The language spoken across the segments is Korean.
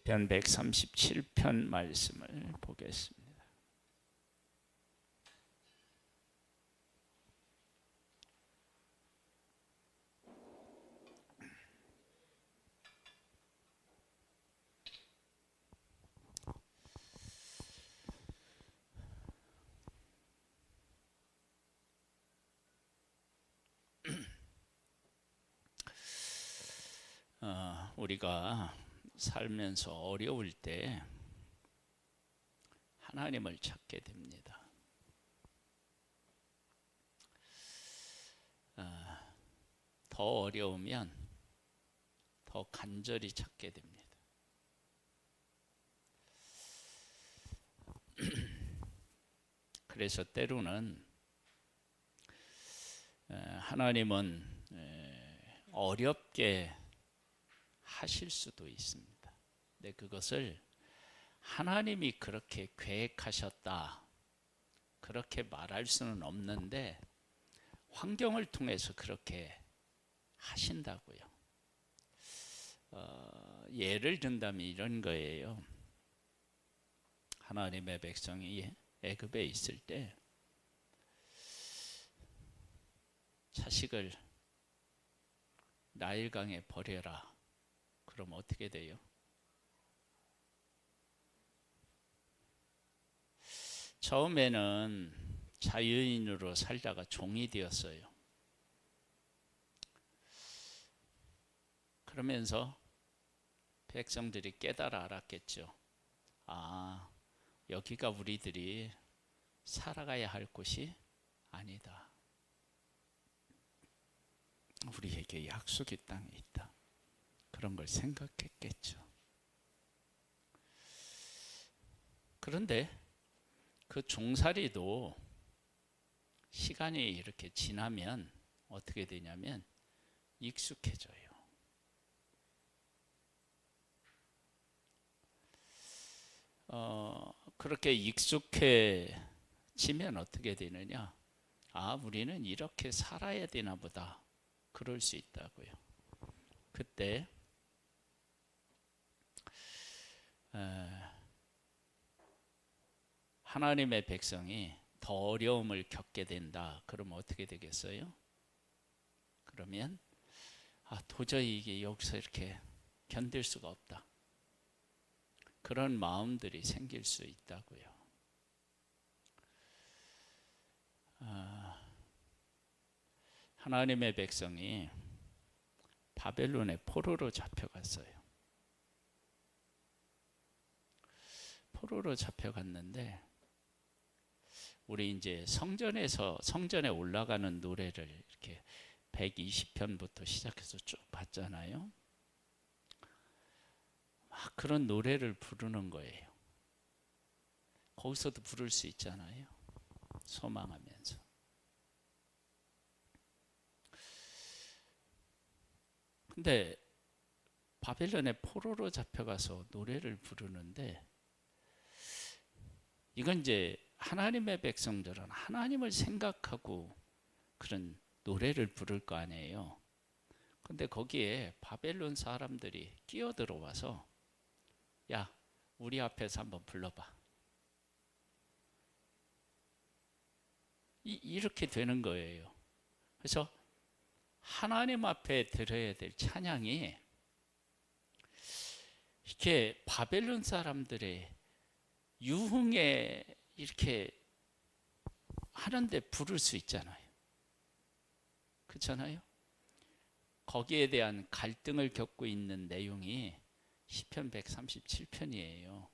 시편 137편 말씀을 보겠습니다. 우리가 살면서 어려울 때 하나님을 찾게 됩니다. 더 어려우면 더 간절히 찾게 됩니다. 그래서 때로는 하나님은 어렵게 하실 수도 있습니다. 근데 그것을 하나님이 그렇게 계획하셨다, 그렇게 말할 수는 없는데 환경을 통해서 그렇게 하신다고요. 예를 든다면 이런 거예요. 하나님의 백성이 애굽에 있을 때 자식을 나일강에 버려라. 그럼 어떻게 돼요? 처음에는 자유인으로 살다가 종이 되었어요. 그러면서 백성들이 깨달아 알았겠죠. 아, 여기가 우리들이 살아가야 할 곳이 아니다. 우리에게 약속의 땅이 있다. 그런 걸 생각했겠죠. 그런데 그 종살이도 시간이 이렇게 지나면 어떻게 되냐면 익숙해져요. 그렇게 익숙해지면 어떻게 되느냐? 아, 우리는 이렇게 살아야 되나 보다. 그럴 수 있다고요. 그때 하나님의 백성이 더 어려움을 겪게 된다. 그러면 어떻게 되겠어요? 그러면 도저히 이게 여기서 이렇게 견딜 수가 없다. 그런 마음들이 생길 수 있다고요. 하나님의 백성이 바벨론의 포로로 잡혀갔어요. 포로로 잡혀갔는데 우리 이제 성전에 올라가는 노래를 이렇게 120편부터 시작해서 쭉 봤잖아요. 막 그런 노래를 부르는 거예요. 거기서도 부를 수 있잖아요. 소망하면서. 근데 바벨론의 포로로 잡혀가서 노래를 부르는데 이건 이제 하나님의 백성들은 하나님을 생각하고 그런 노래를 부를 거 아니에요. 근데 거기에 바벨론 사람들이 끼어들어와서 야, 우리 앞에서 한번 불러봐. 이렇게 되는 거예요. 그래서 하나님 앞에 드려야 될 찬양이 이렇게 바벨론 사람들의 유흥에 이렇게 하는데 부를 수 있잖아요. 그렇잖아요. 거기에 대한 갈등을 겪고 있는 내용이 시편 137편이에요.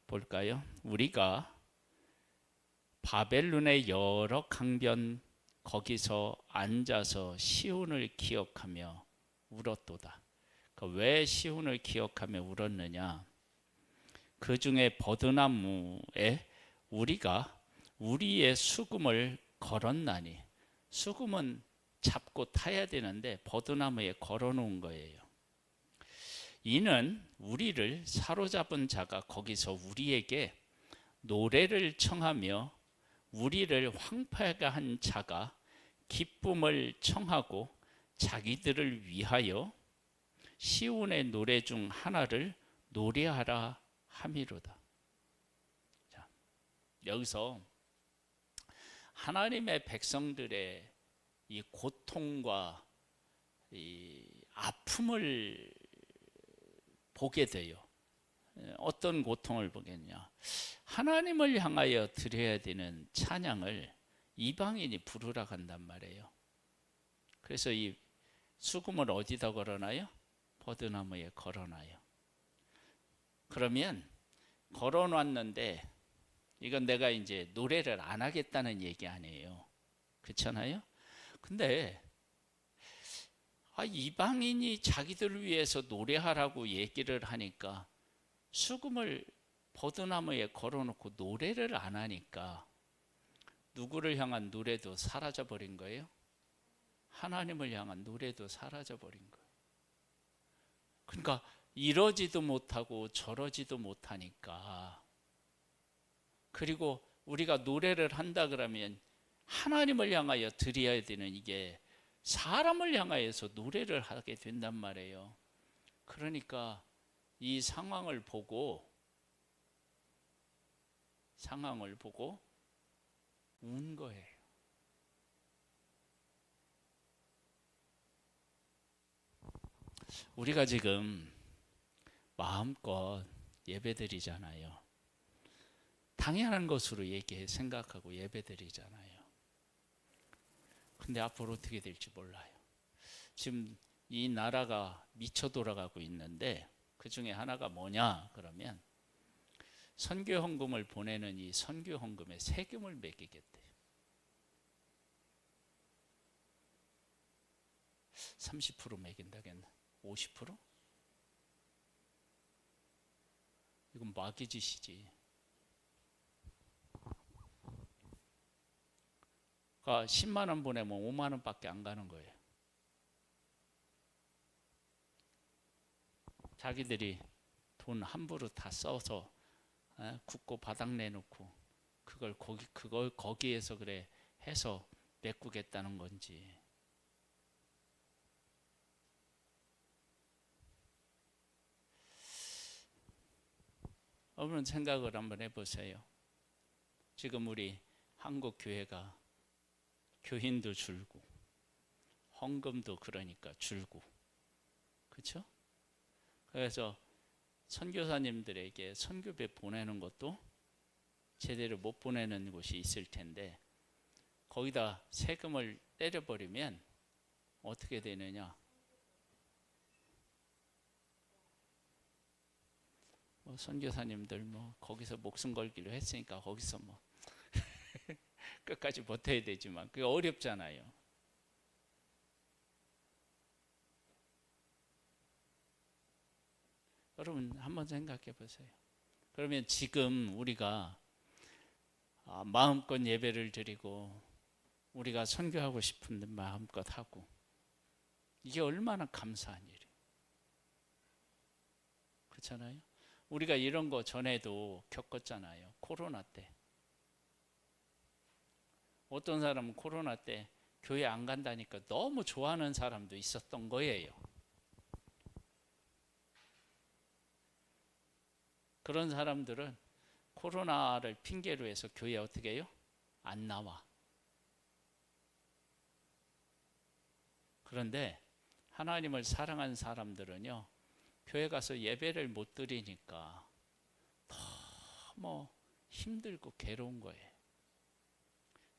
볼까요? 우리가 바벨론의 여러 강변 거기서 앉아서 시온을 기억하며 울었도다. 왜 시온을 기억하며 울었느냐? 그 중에 버드나무에 우리가 우리의 수금을 걸었나니, 수금은 잡고 타야 되는데 버드나무에 걸어놓은 거예요. 이는 우리를 사로잡은 자가 거기서 우리에게 노래를 청하며 우리를 황폐하게 한 자가 기쁨을 청하고 자기들을 위하여 시온의 노래 중 하나를 노래하라 함이로다. 자, 여기서 하나님의 백성들의 이 고통과 이 아픔을 보게 돼요. 어떤 고통을 보겠냐? 하나님을 향하여 드려야 되는 찬양을 이방인이 부르라 한단 말이에요. 그래서 이 수금을 어디다 걸어놔요? 버드나무에 걸어놔요. 그러면 걸어놨는데 이건 내가 이제 노래를 안 하겠다는 얘기 아니에요. 그렇잖아요? 근데 이방인이 자기들을 위해서 노래하라고 얘기를 하니까 수금을 버드나무에 걸어놓고 노래를 안 하니까 누구를 향한 노래도 사라져버린 거예요? 하나님을 향한 노래도 사라져버린 거예요. 그러니까 이러지도 못하고 저러지도 못하니까, 그리고 우리가 노래를 한다 그러면 하나님을 향하여 드려야 되는 이게 사람을 향하여서 노래를 하게 된단 말이에요. 그러니까 이 상황을 보고 운 거예요. 우리가 지금 마음껏 예배드리잖아요. 당연한 것으로 생각하고 예배드리잖아요. 근데 앞으로 어떻게 될지 몰라요. 지금 이 나라가 미쳐 돌아가고 있는데 그 중에 하나가 뭐냐 그러면 선교 헌금을 보내는 이 선교 헌금에 세금을 매기겠대요. 30% 매긴다겠나? 50%? 이건 마귀 짓이지. 그러니까 10만 원 보내면 5만 원밖에 안 가는 거예요. 자기들이 돈 함부로 다 써서 굳고 바닥 내놓고 그걸 거기에서 그래 해서 메꾸겠다는 건지. 여러분 생각을 한번 해보세요. 지금 우리 한국 교회가 교인도 줄고 헌금도 그러니까 줄고, 그렇죠? 그래서 선교사님들에게 선교배 보내는 것도 제대로 못 보내는 곳이 있을 텐데 거기다 세금을 때려버리면 어떻게 되느냐? 선교사님들 거기서 목숨 걸기로 했으니까 거기서 끝까지 버텨야 되지만 그게 어렵잖아요. 여러분 한번 생각해 보세요. 그러면 지금 우리가 마음껏 예배를 드리고 우리가 선교하고 싶은 마음껏 하고 이게 얼마나 감사한 일이에요. 그렇잖아요. 우리가 이런 거 전에도 겪었잖아요. 코로나 때. 어떤 사람은 코로나 때 교회 안 간다니까 너무 좋아하는 사람도 있었던 거예요. 그런 사람들은 코로나를 핑계로 해서 교회 어떻게 해요? 안 나와. 그런데 하나님을 사랑하는 사람들은요, 교회 가서 예배를 못 드리니까 너무 힘들고 괴로운 거예요.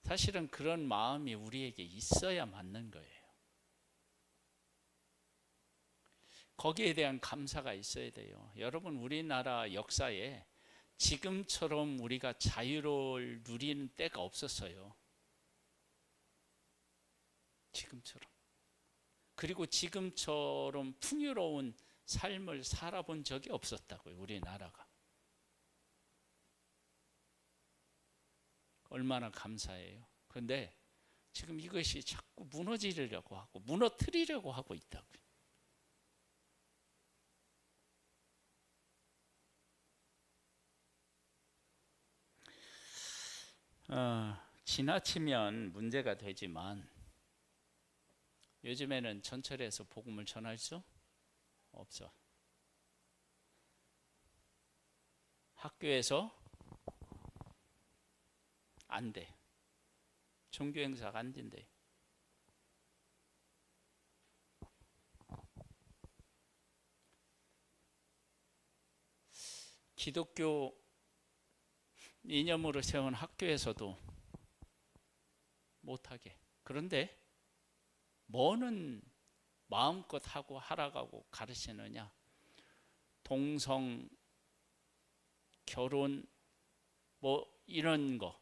사실은 그런 마음이 우리에게 있어야 맞는 거예요. 거기에 대한 감사가 있어야 돼요. 여러분, 우리나라 역사에 지금처럼 우리가 자유를 누리는 때가 없었어요. 지금처럼. 그리고 지금처럼 풍요로운 삶을 살아본 적이 없었다고요. 우리나라가. 얼마나 감사해요. 그런데 지금 이것이 자꾸 무너지려고 하고 무너뜨리려고 하고 있다고요. 지나치면 문제가 되지만 요즘에는 전철에서 복음을 전할 수 없어. 학교에서 안 돼. 종교 행사가 안 된대. 기독교 이념으로 세운 학교에서도 못하게. 그런데 뭐는 마음껏 하고 하라고 가르치느냐. 동성, 결혼, 뭐 이런 거,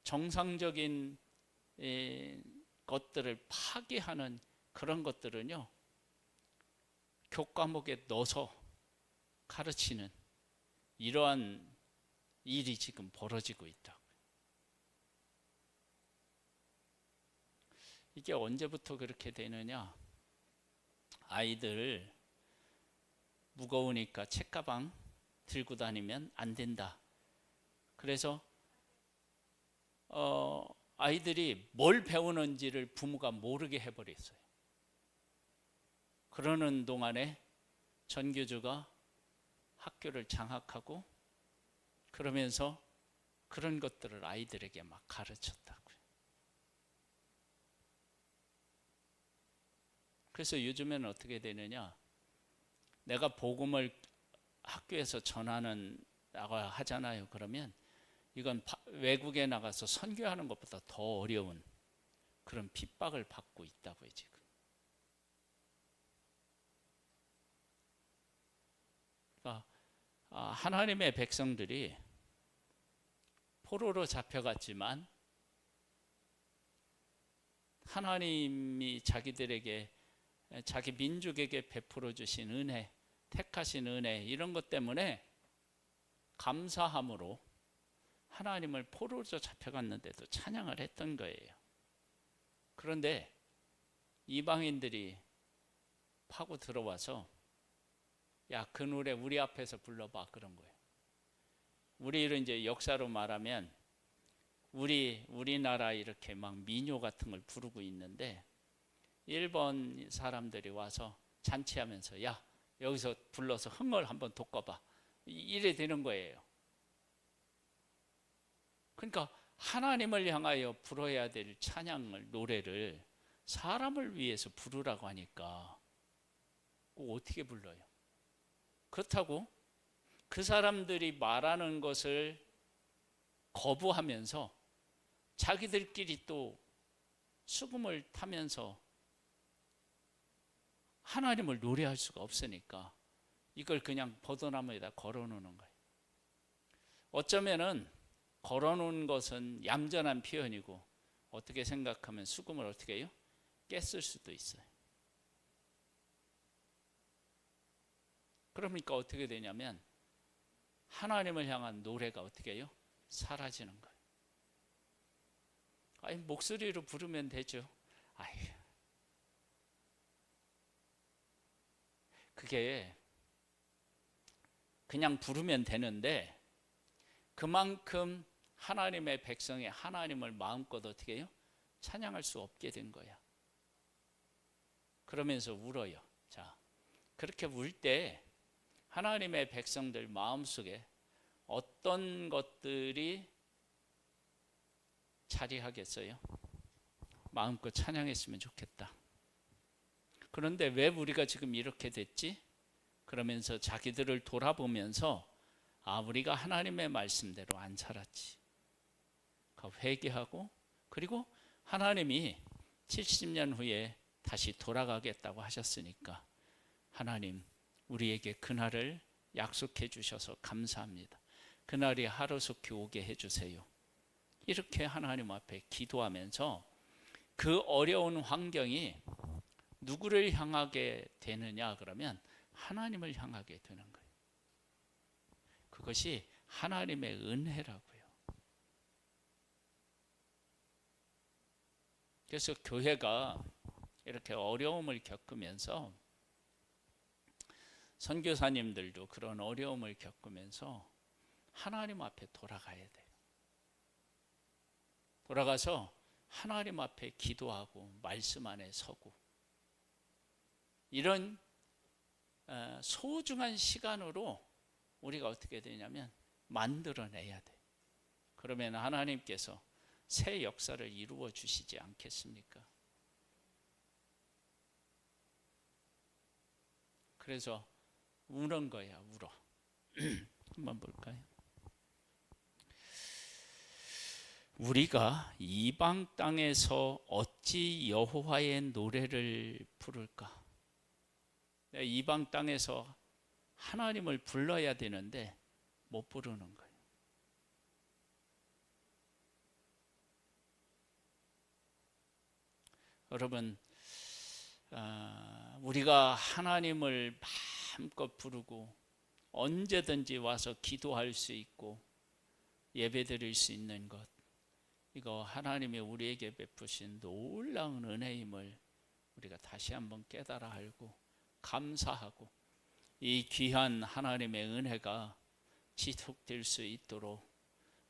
정상적인 것들을 파괴하는 그런 것들은요, 교과목에 넣어서 가르치는 이러한 일이 지금 벌어지고 있다. 이게 언제부터 그렇게 되느냐? 아이들 무거우니까 책가방 들고 다니면 안 된다. 그래서 아이들이 뭘 배우는지를 부모가 모르게 해버렸어요. 그러는 동안에 전교조가 학교를 장악하고 그러면서 그런 것들을 아이들에게 막 가르쳤다고요. 그래서 요즘에는 어떻게 되느냐? 내가 복음을 학교에서 전하는다고 하잖아요. 그러면 이건 외국에 나가서 선교하는 것보다 더 어려운 그런 핍박을 받고 있다고요, 지금. 그러니까 하나님의 백성들이 포로로 잡혀갔지만 하나님이 자기들에게, 자기 민족에게 베풀어 주신 은혜, 택하신 은혜, 이런 것 때문에 감사함으로 하나님을 포로로 잡혀갔는데도 찬양을 했던 거예요. 그런데 이방인들이 파고 들어와서 야, 그 노래 우리 앞에서 불러봐, 그런 거예요. 우리를 이제 역사로 말하면 우리나라 이렇게 막 민요 같은 걸 부르고 있는데 일본 사람들이 와서 잔치하면서 야, 여기서 불러서 흥을 한번 돋궈봐, 이래 되는 거예요. 그러니까 하나님을 향하여 불어야 될 찬양을, 노래를 사람을 위해서 부르라고 하니까 꼭 어떻게 불러요? 그렇다고 그 사람들이 말하는 것을 거부하면서 자기들끼리 또 수금을 타면서 하나님을 노래할 수가 없으니까 이걸 그냥 버드나무에다 걸어놓는 거예요. 어쩌면은 걸어놓은 것은 얌전한 표현이고 어떻게 생각하면 수금을 어떻게 해요? 깼을 수도 있어요. 그러니까 어떻게 되냐면 하나님을 향한 노래가 어떻게 해요? 사라지는 거예요. 아니, 목소리로 부르면 되죠. 아이, 그게 그냥 부르면 되는데 그만큼 하나님의 백성이 하나님을 마음껏 어떻게 해요? 찬양할 수 없게 된 거야. 그러면서 울어요. 자, 그렇게 울 때 하나님의 백성들 마음속에 어떤 것들이 자리하겠어요? 마음껏 찬양했으면 좋겠다. 그런데 왜 우리가 지금 이렇게 됐지? 그러면서 자기들을 돌아보면서 우리가 하나님의 말씀대로 안 살았지. 회개하고, 그리고 하나님이 70년 후에 다시 돌아가겠다고 하셨으니까 하나님, 우리에게 그날을 약속해 주셔서 감사합니다. 그날이 하루속히 오게 해주세요. 이렇게 하나님 앞에 기도하면서 그 어려운 환경이 누구를 향하게 되느냐 그러면 하나님을 향하게 되는 거예요. 그것이 하나님의 은혜라고요. 그래서 교회가 이렇게 어려움을 겪으면서 선교사님들도 그런 어려움을 겪으면서 하나님 앞에 돌아가야 돼요. 돌아가서 하나님 앞에 기도하고 말씀 안에 서고 이런 소중한 시간으로 우리가 어떻게 되냐면 만들어내야 돼. 그러면 하나님께서 새 역사를 이루어 주시지 않겠습니까? 그래서 우는 거야, 울어. 한번 볼까요? 우리가 이방 땅에서 어찌 여호와의 노래를 부를까? 이방 땅에서 하나님을 불러야 되는데 못 부르는 거예요. 여러분, 우리가 하나님을 마음껏 부르고 언제든지 와서 기도할 수 있고 예배드릴 수 있는 것, 이거 하나님이 우리에게 베푸신 놀라운 은혜임을 우리가 다시 한번 깨달아 알고 감사하고, 이 귀한 하나님의 은혜가 지속될 수 있도록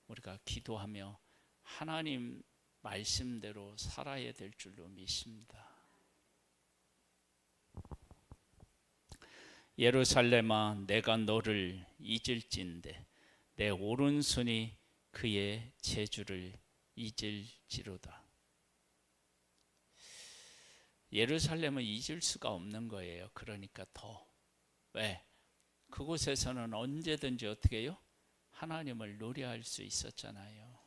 우리가 기도하며 하나님 말씀대로 살아야 될 줄로 믿습니다. 예루살렘아, 내가 너를 잊을진대 내 오른손이 그의 재주를 잊을지로다. 예루살렘은 잊을 수가 없는 거예요. 그러니까 더. 왜? 그곳에서는 언제든지 어떻게 해요? 하나님을 노래할 수 있었잖아요.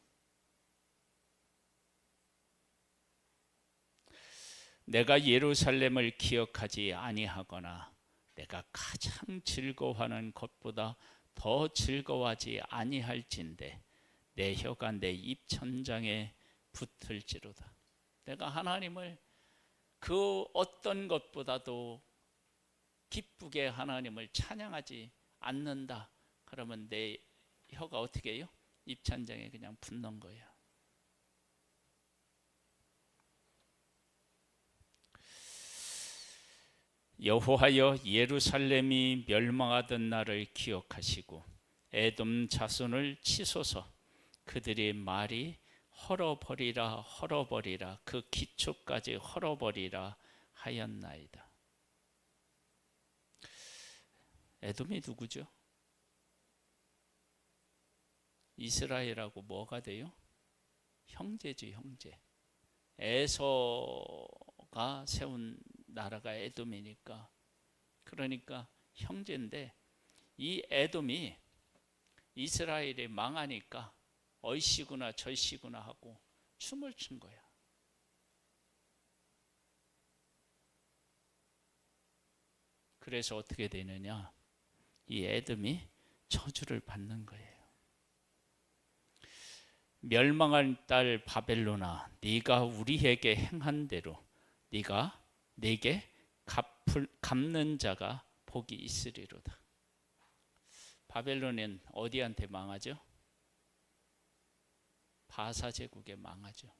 내가 예루살렘을 기억하지 아니하거나 내가 가장 즐거워하는 것보다 더 즐거워하지 아니할진대 내 혀가 내 입천장에 붙을지로다. 내가 하나님을 그 어떤 것보다도 기쁘게 하나님을 찬양하지 않는다. 그러면 내 혀가 어떻게 해요? 입천장에 그냥 붙는 거예요. 여호와여, 예루살렘이 멸망하던 날을 기억하시고 에돔 자손을 치소서. 그들의 말이 헐어버리라 헐어버리라 그 기초까지 헐어버리라 하였나이다. 에돔이 누구죠? 이스라엘하고 뭐가 돼요? 형제지, 형제. 에서가 세운 나라가 에돔이니까, 그러니까 형제인데, 이 에돔이 이스라엘이 망하니까 얼씨구나 절씨구나 하고 춤을 춘 거야. 그래서 어떻게 되느냐? 이 에돔이 저주를 받는 거예요. 멸망할 딸 바벨론아, 네가 우리에게 행한 대로 네가 내게 갚는 자가 복이 있으리로다. 바벨론은 어디한테 망하죠? 바사 제국에 망하죠.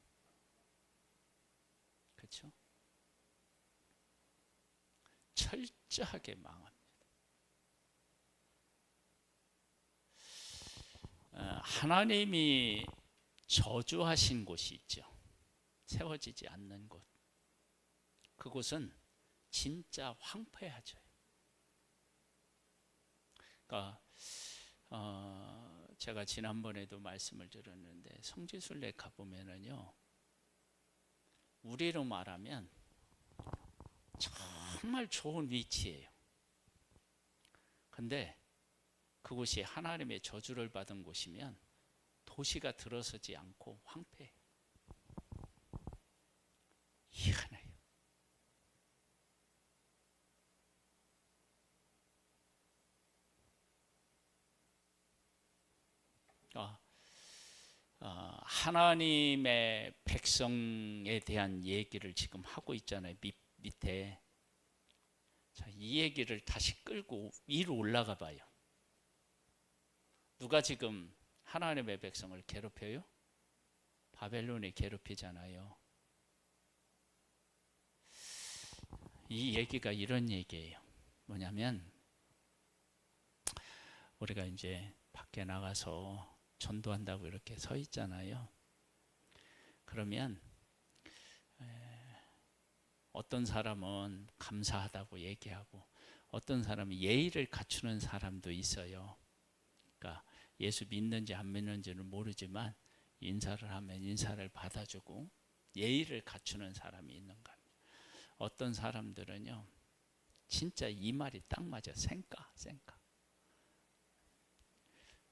그렇죠? 철저하게 망합니다. 하나님이 저주하신 곳이 있죠. 세워지지 않는 곳. 그곳은 진짜 황폐하죠. 그러니까 제가 지난번에도 말씀을 드렸는데 성지순례 가보면은요, 우리로 말하면 정말 좋은 위치예요. 근데 그곳이 하나님의 저주를 받은 곳이면 도시가 들어서지 않고 황폐해요. 희한해요. 하나님의 백성에 대한 얘기를 지금 하고 있잖아요. 밑에. 자, 이 얘기를 다시 끌고 위로 올라가 봐요. 누가 지금 하나님의 백성을 괴롭혀요? 바벨론이 괴롭히잖아요. 이 얘기가 이런 얘기예요. 뭐냐면 우리가 이제 밖에 나가서 전도한다고 이렇게 서 있잖아요. 그러면 어떤 사람은 감사하다고 얘기하고 어떤 사람은 예의를 갖추는 사람도 있어요. 그러니까 예수 믿는지 안 믿는지는 모르지만 인사를 하면 인사를 받아주고 예의를 갖추는 사람이 있는가. 어떤 사람들은요, 진짜 이 말이 딱 맞아. 생까.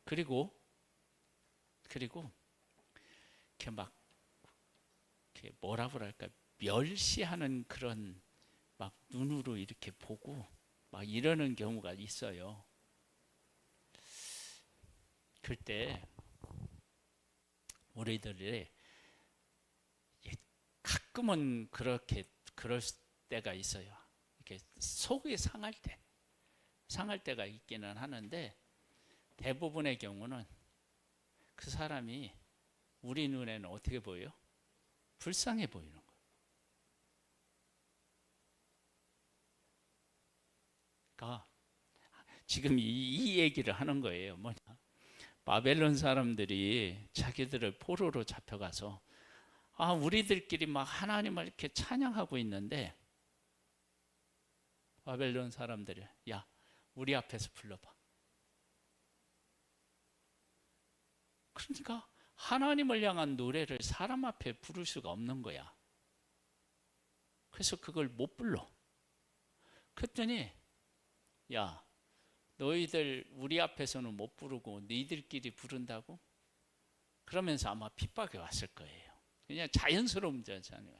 그리고 이렇게 막 이렇게 뭐라 그럴까, 멸시하는 그런 막 눈으로 이렇게 보고 막 이러는 경우가 있어요. 그때 우리들이 가끔은 그럴 때가 있어요. 이렇게 속이 상할 때가 있기는 하는데 대부분의 경우는 그 사람이 우리 눈에는 어떻게 보여? 불쌍해 보이는 거예요. 그러니까 지금 이 얘기를 하는 거예요. 뭐냐? 바벨론 사람들이 자기들을 포로로 잡혀가서 우리들끼리 막 하나님을 이렇게 찬양하고 있는데 바벨론 사람들이 야, 우리 앞에서 불러봐. 그러니까 하나님을 향한 노래를 사람 앞에 부를 수가 없는 거야. 그래서 그걸 못 불러. 그랬더니 야, 너희들 우리 앞에서는 못 부르고 너희들끼리 부른다고? 그러면서 아마 핍박이 왔을 거예요. 그냥 자연스러운 거잖아요.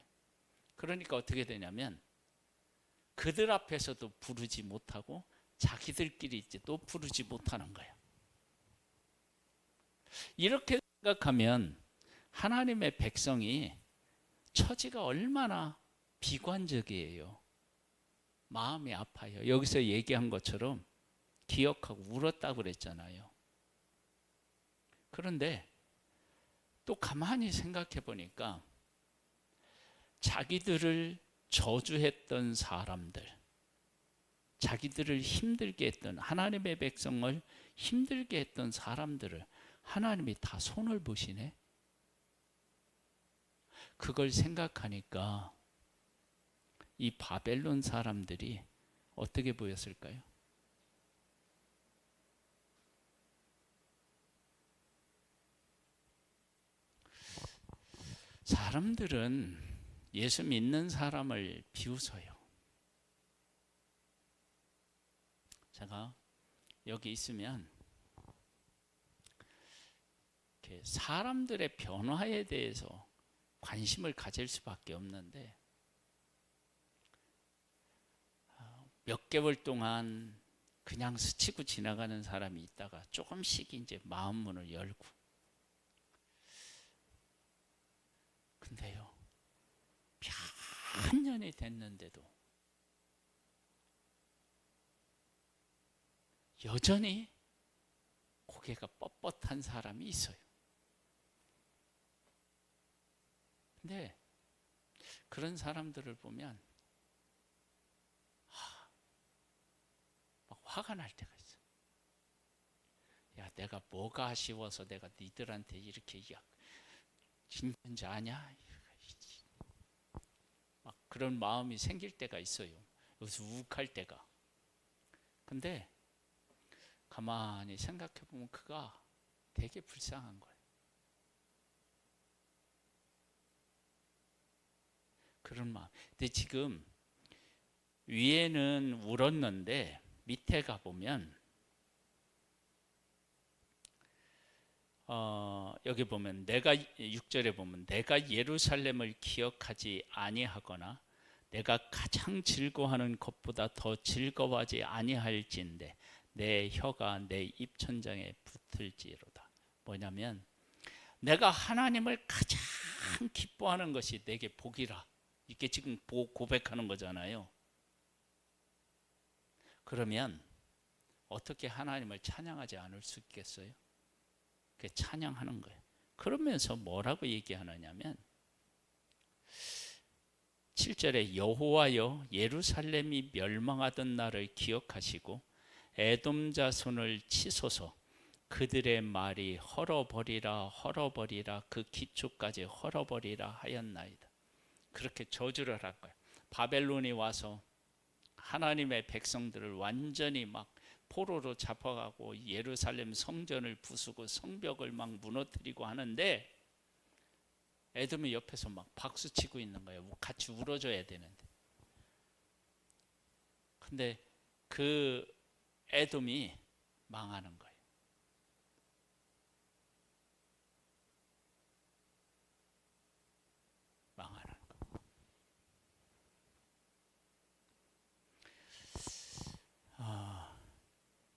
그러니까 어떻게 되냐면 그들 앞에서도 부르지 못하고 자기들끼리 이제 또 부르지 못하는 거예요. 이렇게 생각하면 하나님의 백성이 처지가 얼마나 비관적이에요. 마음이 아파요. 여기서 얘기한 것처럼 기억하고 울었다고 그랬잖아요. 그런데 또 가만히 생각해 보니까 자기들을 저주했던 사람들, 자기들을 힘들게 했던, 하나님의 백성을 힘들게 했던 사람들을 하나님이 다 손을 보시네. 그걸 생각하니까 이 바벨론 사람들이 어떻게 보였을까요? 사람들은 예수 믿는 사람을 비웃어요. 제가 여기 있으면 이렇게 사람들의 변화에 대해서 관심을 가질 수밖에 없는데 몇 개월 동안 그냥 스치고 지나가는 사람이 있다가 조금씩 이제 마음 문을 열고, 근데요, 몇 년이 됐는데도 여전히 고개가 뻣뻣한 사람이 있어요. 근데 그런 사람들을 보면 막 화가 날 때가 있어. 야, 내가 뭐가 아쉬워서 내가 니들한테 이렇게 진짜 아냐? 막 그런 마음이 생길 때가 있어요. 여기서 욱할 때가. 근데 가만히 생각해 보면 그가 되게 불쌍한 거예요. 그런 마음. 근데 지금 위에는 울었는데 밑에 가 보면 여기 보면 내가 6절에 보면 내가 예루살렘을 기억하지 아니하거나 내가 가장 즐거워하는 것보다 더 즐거워하지 아니할진대 내 혀가 내 입천장에 붙을지로다. 뭐냐면 내가 하나님을 가장 기뻐하는 것이 내게 복이라. 이게 지금 고백하는 거잖아요. 그러면 어떻게 하나님을 찬양하지 않을 수 있겠어요? 그 찬양하는 거예요. 그러면서 뭐라고 얘기하느냐면 7절에 여호와여 예루살렘이 멸망하던 날을 기억하시고 에돔 자손을 치소서. 그들의 말이 헐어버리라 헐어버리라 그 기초까지 헐어버리라 하였나이다. 그렇게 저주를 할 거예요. 바벨론이 와서 하나님의 백성들을 완전히 막 포로로 잡아가고 예루살렘 성전을 부수고 성벽을 막 무너뜨리고 하는데 에돔이 옆에서 막 박수치고 있는 거예요. 같이 울어줘야 되는데. 근데 그 에돔이 망하는 거예요. 망하는 거.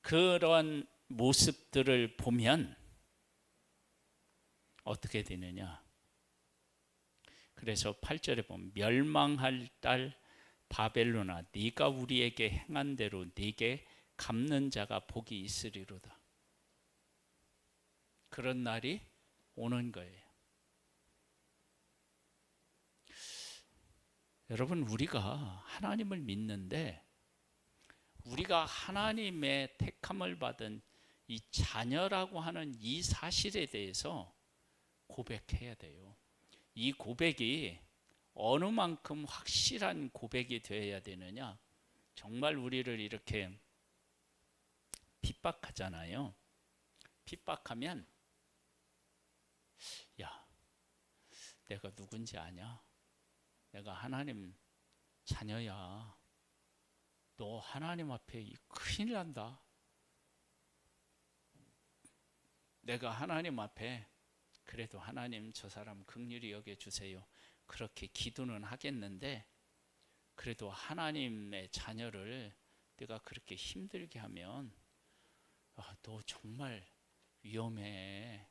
그런 모습들을 보면 어떻게 되느냐. 그래서 8절에 보면 멸망할 딸 바벨론아 네가 우리에게 행한 대로 네게 갚는 자가 복이 있으리로다. 그런 날이 오는 거예요. 여러분, 우리가 하나님을 믿는데 우리가 하나님의 택함을 받은 이 자녀라고 하는 이 사실에 대해서 고백해야 돼요. 이 고백이 어느 만큼 확실한 고백이 되어야 되느냐. 정말 우리를 이렇게 핍박하잖아요. 핍박하면 야, 내가 누군지 아냐? 내가 하나님 자녀야. 너 하나님 앞에 큰일 난다. 내가 하나님 앞에 그래도 하나님 저 사람 긍휼히 여겨주세요. 그렇게 기도는 하겠는데 그래도 하나님의 자녀를 내가 그렇게 힘들게 하면 너 정말 위험해.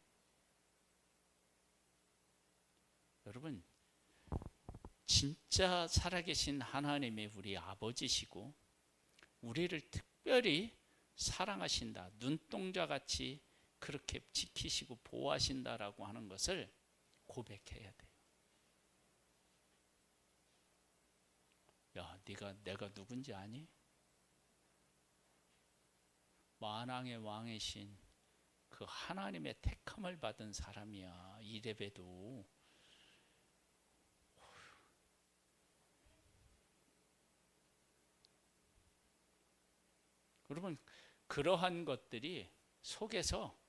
여러분, 진짜 살아계신 하나님이 우리 아버지시고 우리를 특별히 사랑하신다. 눈동자같이 그렇게 지키시고 보호하신다라고 하는 것을 고백해야 돼요. 야, 네가 내가 누군지 아니? 만왕의 왕이신 그 하나님의 택함을 받은 사람이야. 이레베도. 여러분, 그러한 것들이 속에서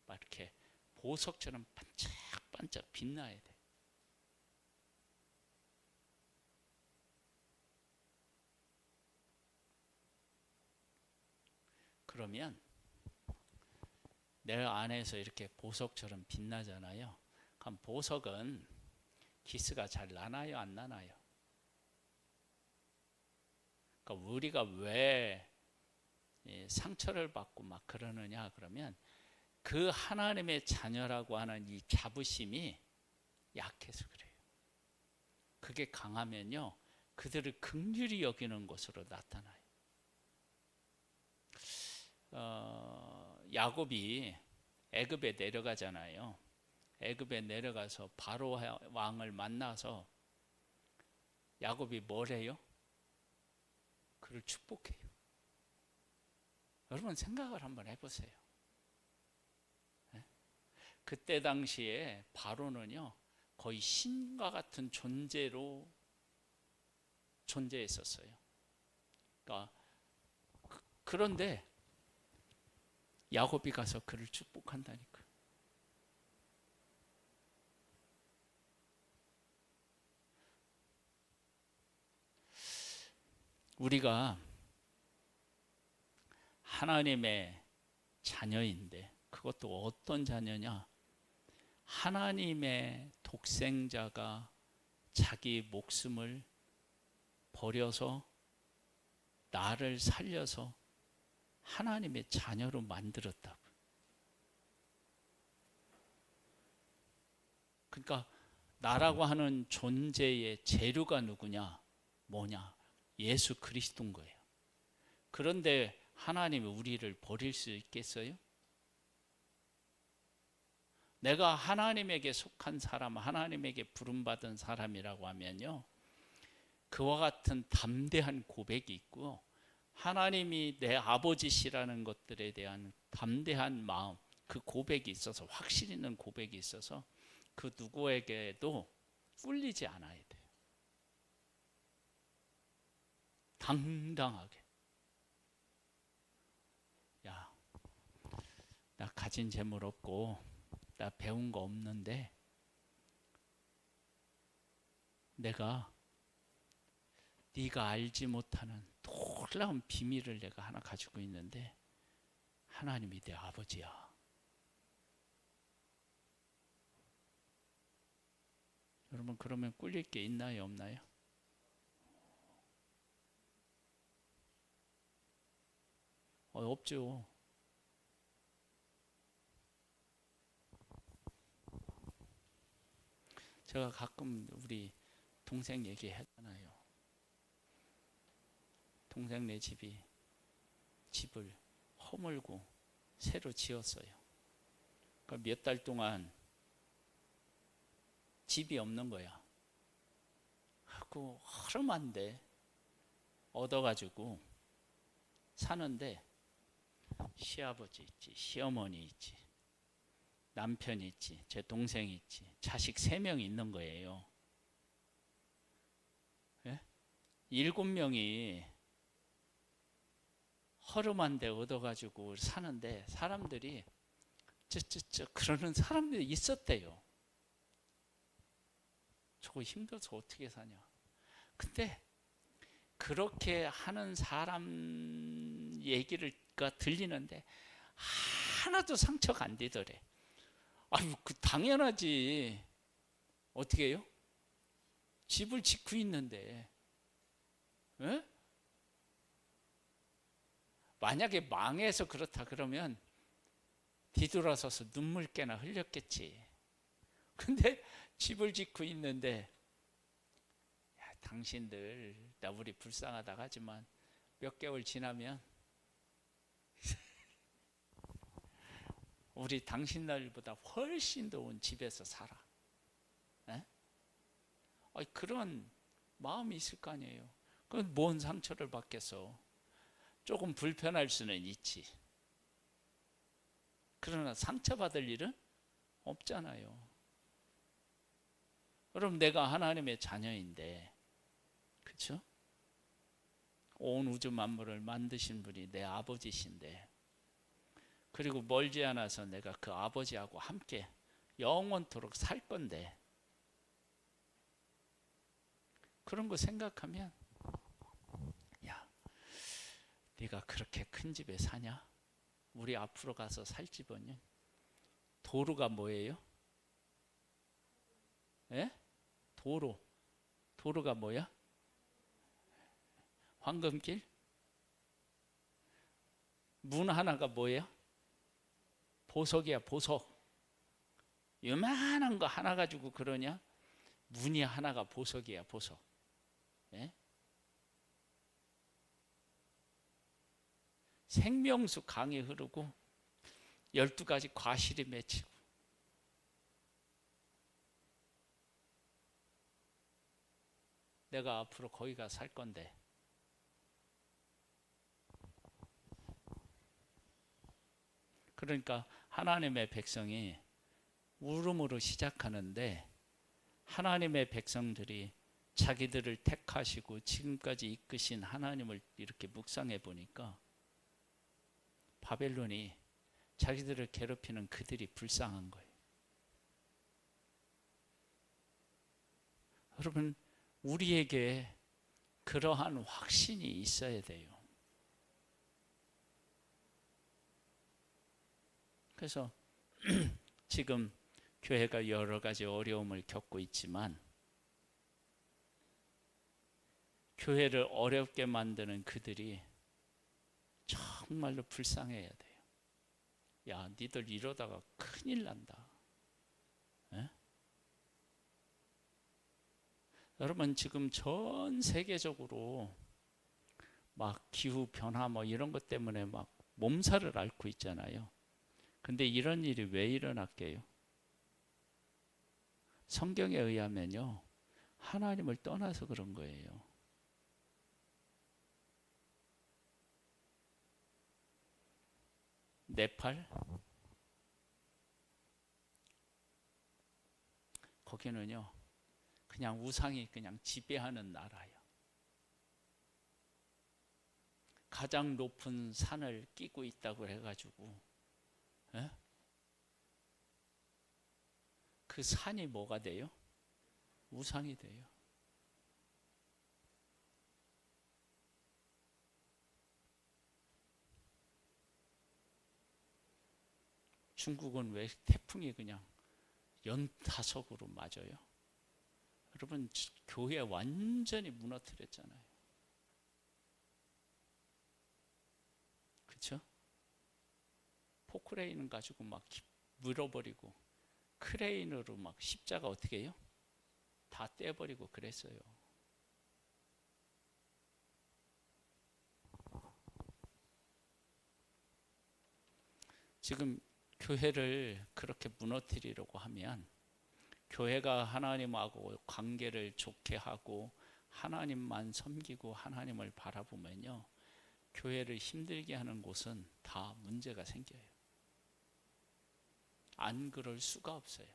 막 이렇게 보석처럼 반짝반짝 빛나야 돼. 그러면 내 안에서 이렇게 보석처럼 빛나잖아요. 그럼 보석은 기스가 잘 나나요, 안 나나요? 그러니까 우리가 왜 상처를 받고 막 그러느냐 그러면 그 하나님의 자녀라고 하는 이 자부심이 약해서 그래요. 그게 강하면요 그들을 긍휼히 여기는 것으로 나타나요. 야곱이 애굽에 내려가잖아요. 애굽에 내려가서 바로 왕을 만나서 야곱이 뭘 해요? 그를 축복해요. 여러분 생각을 한번 해보세요. 그때 당시에 바로는요 거의 신과 같은 존재로 존재했었어요. 그러니까 그런데 야곱이 가서 그를 축복한다니까. 우리가 하나님의 자녀인데 그것도 어떤 자녀냐? 하나님의 독생자가 자기 목숨을 버려서 나를 살려서 하나님의 자녀로 만들었다고. 그러니까 나라고 하는 존재의 재료가 누구냐? 뭐냐? 예수 그리스도인 거예요. 그런데 하나님이 우리를 버릴 수 있겠어요? 내가 하나님에게 속한 사람, 하나님에게 부름받은 사람이라고 하면요 그와 같은 담대한 고백이 있고 하나님이 내 아버지시라는 것들에 대한 담대한 마음, 그 고백이 있어서 확실 있는 고백이 있어서 그 누구에게도 꿀리지 않아야 돼요. 당당하게. 야, 나 가진 재물 없고 나 배운 거 없는데 내가 네가 알지 못하는 놀라운 비밀을 내가 하나 가지고 있는데 하나님이 내 아버지야. 여러분, 그러면 꿀릴 게 있나요, 없나요? 없죠. 제가 가끔 우리 동생 얘기하잖아요. 동생네 집을 허물고 새로 지었어요. 그러니까 몇 달 동안 집이 없는 거야. 그 허름한데 얻어가지고 사는데 시아버지 있지, 시어머니 있지, 남편이 있지, 제 동생이 있지, 자식 3명 있는 거예요. 예? 7명이 허름한 데 얻어가지고 사는데 사람들이 그러는 사람들이 있었대요. 저거 힘들어서 어떻게 사냐. 근데 그렇게 하는 사람 얘기가 들리는데 하나도 상처가 안 되더래. 아유, 당연하지. 어떻게 해요? 집을 짓고 있는데. 에? 만약에 망해서 그렇다 그러면 뒤돌아서서 눈물깨나 흘렸겠지. 근데 집을 짓고 있는데, 야, 당신들 나 우리 불쌍하다고 하지만 몇 개월 지나면 우리 당신들보다 훨씬 더운 집에서 살아. 그런 마음이 있을 거 아니에요. 그건 뭔 상처를 받겠어. 조금 불편할 수는 있지. 그러나 상처받을 일은 없잖아요. 그럼 내가 하나님의 자녀인데, 그렇죠? 온 우주 만물을 만드신 분이 내 아버지신데, 그리고 멀지 않아서 내가 그 아버지하고 함께 영원토록 살 건데, 그런 거 생각하면, 야, 네가 그렇게 큰 집에 사냐? 우리 앞으로 가서 살 집은요, 도로가 뭐예요? 예? 도로가 뭐야? 황금길? 문 하나가 뭐예요? 보석이야, 보석. 요만한 거 하나 가지고 그러냐? 문이 하나가 보석이야, 보석. 예? 생명수 강이 흐르고 12가지 과실이 맺히고, 내가 앞으로 거기 가 살 건데, 그러니까 하나님의 백성이 울음으로 시작하는데, 하나님의 백성들이 자기들을 택하시고 지금까지 이끄신 하나님을 이렇게 묵상해 보니까 바벨론이 자기들을 괴롭히는 그들이 불쌍한 거예요. 여러분, 우리에게 그러한 확신이 있어야 돼요. 그래서 지금 교회가 여러 가지 어려움을 겪고 있지만, 교회를 어렵게 만드는 그들이 정말로 불쌍해야 돼요. 야, 니들 이러다가 큰일 난다. 에? 여러분, 지금 전 세계적으로 막 기후 변화 뭐 이런 것 때문에 막 몸살을 앓고 있잖아요. 근데 이런 일이 왜 일어났게요? 성경에 의하면요, 하나님을 떠나서 그런 거예요. 네팔? 거기는요, 그냥 우상이 그냥 지배하는 나라예요. 가장 높은 산을 끼고 있다고 해가지고 에? 그 산이 뭐가 돼요? 우상이 돼요. 중국은 왜 태풍이 그냥 연타석으로 맞아요? 여러분, 교회 완전히 무너뜨렸잖아요. 그렇죠? 포크레인 가지고 막 물어버리고 크레인으로 막 십자가 어떻게 해요? 다 떼버리고 그랬어요. 지금 교회를 그렇게 무너뜨리려고 하면 교회가 하나님하고 관계를 좋게 하고 하나님만 섬기고 하나님을 바라보면요, 교회를 힘들게 하는 곳은 다 문제가 생겨요. 안 그럴 수가 없어요.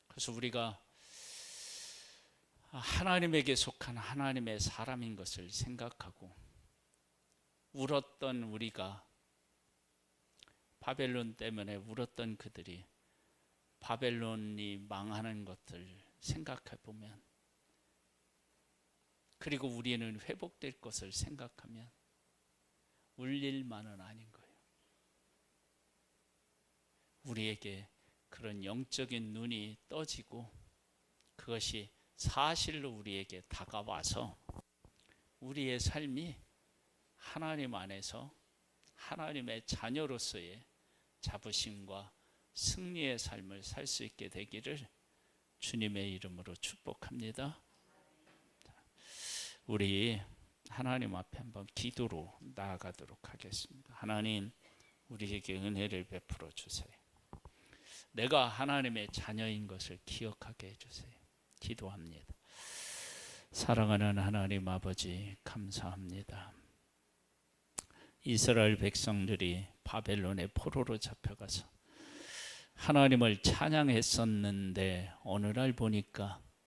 그래서 우리가 하나님에게 속한 하나님의 사람인 것을 생각하고, 울었던 우리가, 바벨론 때문에 울었던 그들이 바벨론이 망하는 것을 생각해 보면, 그리고 우리는 회복될 것을 생각하면 울 일만은 아닌 거예요. 우리에게 그런 영적인 눈이 떠지고 그것이 사실로 우리에게 다가와서 우리의 삶이 하나님 안에서 하나님의 자녀로서의 자부심과 승리의 삶을 살 수 있게 되기를 주님의 이름으로 축복합니다. 우리 하나님 앞에 한번 기도로 나아가도록 하겠습니다. 하나님, 우리에게 은혜를 베풀어 주세요. 내가 하나님의 자녀인 것을 기억하게 해주세요. 기도합니다. 사랑하는 하나님 아버지, 감사합니다. 이스라엘 백성들이 바벨론의 포로로 잡혀가서 하나님을 찬양했었는데 어느 날 보니까